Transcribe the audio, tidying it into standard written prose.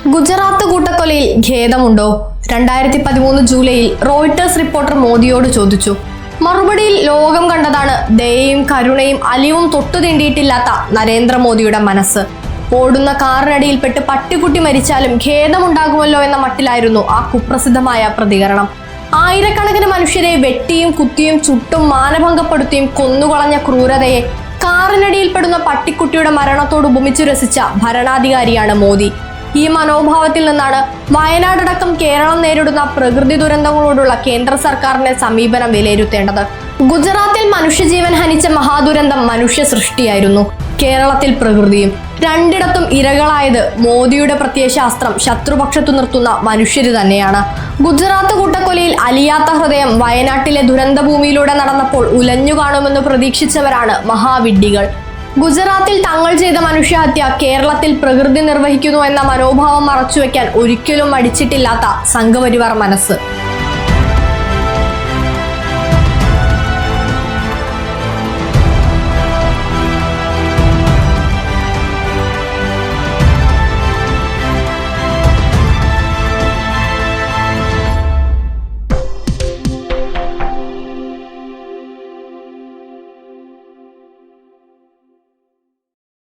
ഗുജറാത്ത് കൂട്ടക്കൊലയിൽ ഖേദമുണ്ടോ? 2013 ജൂലൈയിൽ Reuters reporter മോദിയോട് ചോദിച്ചു. മറുപടിയിൽ ലോകം കണ്ടതാണ് ദയയും കരുണയും അലിവും തൊട്ടു തീണ്ടിയിട്ടില്ലാത്ത നരേന്ദ്രമോദിയുടെ മനസ്സ്. ഓടുന്ന കാറിനടിയിൽപ്പെട്ട് പട്ടിക്കുട്ടി മരിച്ചാലും ഖേദമുണ്ടാകുമല്ലോ എന്ന മട്ടിലായിരുന്നു ആ കുപ്രസിദ്ധമായ പ്രതികരണം. ആയിരക്കണക്കിന് മനുഷ്യരെ വെട്ടിയും കുത്തിയും ചുട്ടും മാനഭംഗപ്പെടുത്തിയും കൊന്നുകളഞ്ഞ ക്രൂരതയെ കാറിനടിയിൽപ്പെടുന്ന പട്ടിക്കുട്ടിയുടെ മരണത്തോട് ഉപമിച്ചു രസിച്ച ഭരണാധികാരിയാണ് മോദി. ഈ മനോഭാവത്തിൽ നിന്നാണ് വയനാടടക്കം കേരളം നേരിടുന്ന പ്രകൃതി ദുരന്തങ്ങളോടുള്ള കേന്ദ്ര സർക്കാരിന്റെ സമീപനം വിലയിരുത്തേണ്ടത്. ഗുജറാത്തിൽ മനുഷ്യജീവൻ ഹനിച്ച മഹാദുരന്തം മനുഷ്യ സൃഷ്ടിയായിരുന്നു. കേരളത്തിൽ പ്രകൃതിയും. രണ്ടിടത്തും ഇരകളായത് മോദിയുടെ പ്രത്യയശാസ്ത്രം ശത്രുപക്ഷത്തു നിർത്തുന്ന മനുഷ്യര് തന്നെയാണ്. ഗുജറാത്ത് കൂട്ടക്കൊലയിൽ അലിയാത്ത ഹൃദയം വയനാട്ടിലെ ദുരന്തഭൂമിയിലൂടെ നടന്നപ്പോൾ ഉലഞ്ഞു കാണുമെന്ന് പ്രതീക്ഷിച്ചവരാണ് മഹാവിഡ്ഢികൾ. ഗുജറാത്തിൽ തങ്ങൾ ചെയ്ത മനുഷ്യഹത്യ കേരളത്തിൽ പ്രകൃതി നിർവഹിക്കുന്നു എന്ന മനോഭാവം മറച്ചുവെക്കാൻ ഒരിക്കലും മടിച്ചിട്ടില്ലാത്ത സംഘപരിവാർ മനസ്സ്.